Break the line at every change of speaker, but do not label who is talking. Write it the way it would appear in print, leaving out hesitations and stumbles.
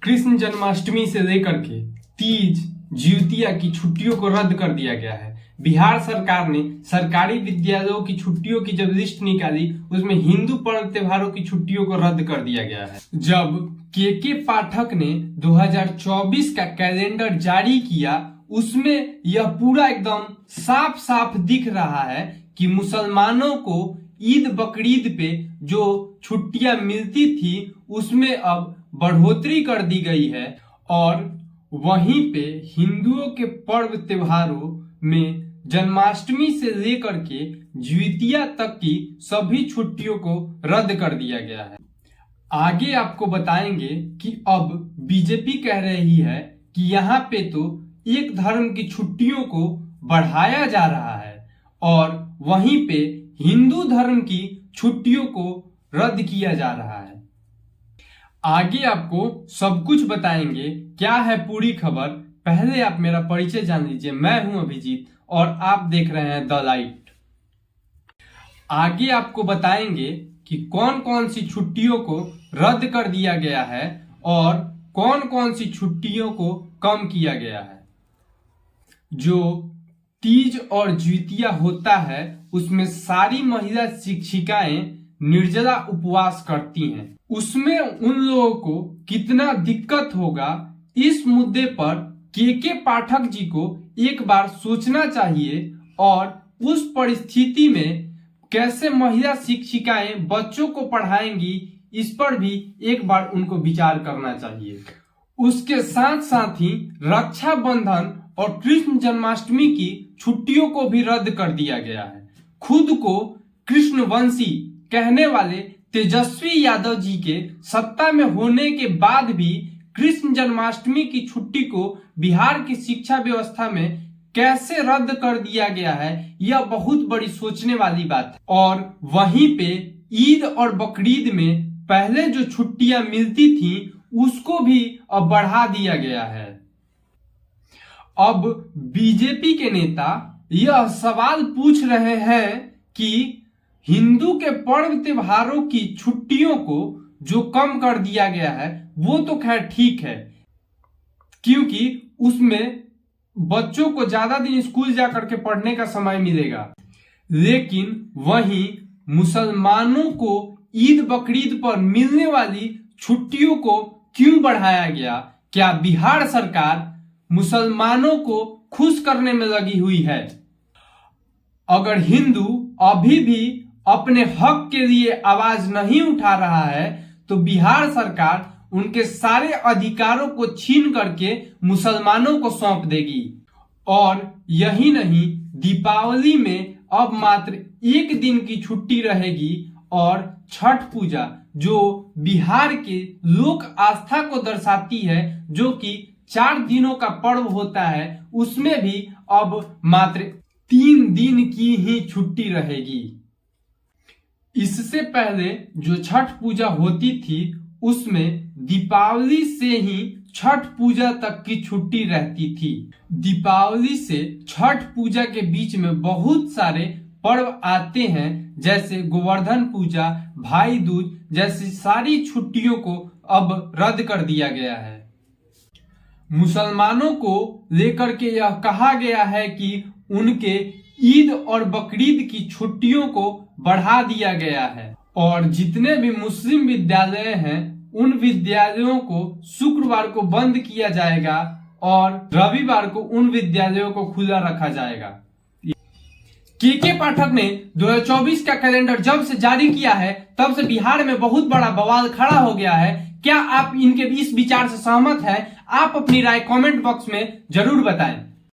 कृष्ण जन्माष्टमी से लेकर के तीज ज्योतिया की छुट्टियों को रद्द कर दिया गया है। बिहार सरकार ने सरकारी विद्यालयों की छुट्टियों की जब लिस्ट निकाली उसमें हिंदू पर्व त्योहारों की छुट्टियों को रद्द कर दिया गया है। जब के पाठक ने 2024 का कैलेंडर जारी किया उसमें यह पूरा एकदम साफ साफ दिख रहा है कि मुसलमानों को ईद बकरीद पे जो छुट्टियां मिलती थी उसमें अब बढ़ोतरी कर दी गई है और वहीं पे हिंदुओं के पर्व त्योहारों में जन्माष्टमी से लेकर के ज्योतिया तक की सभी छुट्टियों को रद्द कर दिया गया है। आगे आपको बताएंगे कि अब बीजेपी कह रही है कि यहाँ पे तो एक धर्म की छुट्टियों को बढ़ाया जा रहा है और वहीं पे हिंदू धर्म की छुट्टियों को रद्द किया जा रहा है। आगे आपको सब कुछ बताएंगे क्या है पूरी खबर। पहले आप मेरा परिचय जान लीजिए। मैं हूं अभिजीत और आप देख रहे हैं द लाइट। आगे आपको बताएंगे कि कौन कौन सी छुट्टियों को रद्द कर दिया गया है और कौन कौन सी छुट्टियों को कम किया गया है। जो तीज और ज्योतिया होता है उसमें सारी महिला शिक्षिकाएं निर्जला उपवास करती हैं। उसमें उन लोगों को कितना दिक्कत होगा इस मुद्दे पर के पाठक जी को एक बार सोचना चाहिए और उस परिस्थिति में कैसे महिला शिक्षिकाएं बच्चों को पढ़ाएंगी इस पर भी एक बार उनको विचार करना चाहिए। उसके साथ साथ ही रक्षाबंधन और कृष्ण जन्माष्टमी की छुट्टियों को भी रद्द कर दिया गया है। खुद को कृष्णवंशी कहने वाले तेजस्वी यादव जी के सत्ता में होने के बाद भी कृष्ण जन्माष्टमी की छुट्टी को बिहार की शिक्षा व्यवस्था में कैसे रद्द कर दिया गया है यह बहुत बड़ी सोचने वाली बात है। और वहीं पे ईद और बकरीद में पहले जो छुट्टियां मिलती थी उसको भी अब बढ़ा दिया गया है। अब बीजेपी के नेता यह सवाल पूछ रहे हैं कि हिंदू के पर्व त्योहारों की छुट्टियों को जो कम कर दिया गया है वो तो खैर ठीक है क्योंकि उसमें बच्चों को ज्यादा दिन स्कूल जाकर के पढ़ने का समय मिलेगा, लेकिन वहीं मुसलमानों को ईद बकरीद पर मिलने वाली छुट्टियों को क्यों बढ़ाया गया? क्या बिहार सरकार मुसलमानों को खुश करने में लगी हुई है? अगर हिंदू अभी भी अपने हक के लिए आवाज नहीं उठा रहा है तो बिहार सरकार उनके सारे अधिकारों को छीन करके मुसलमानों को सौंप देगी। और यही नहीं, दीपावली में अब मात्र एक दिन की छुट्टी रहेगी और छठ पूजा जो बिहार के लोक आस्था को दर्शाती है जो कि 4 दिनों का पर्व होता है उसमें भी अब मात्र 3 दिन की ही छुट्टी रहेगी। इससे पहले जो छठ पूजा होती थी उसमें दीपावली से ही छठ पूजा तक की छुट्टी रहती थी। दीपावली से छठ पूजा के बीच में बहुत सारे पर्व आते हैं जैसे गोवर्धन पूजा, भाई दूज जैसी सारी छुट्टियों को अब रद्द कर दिया गया है। मुसलमानों को लेकर के यह कहा गया है कि उनके ईद और बकरीद की छुट्टियों को बढ़ा दिया गया है और जितने भी मुस्लिम विद्यालय हैं उन विद्यालयों को शुक्रवार को बंद किया जाएगा और रविवार को उन विद्यालयों को खुला रखा जाएगा। के पाठक ने 2024 का कैलेंडर जब से जारी किया है तब से बिहार में बहुत बड़ा बवाल खड़ा हो गया है। क्या आप इनके इस विचार से सहमत हैं? आप अपनी राय कमेंट बॉक्स में जरूर बताएं।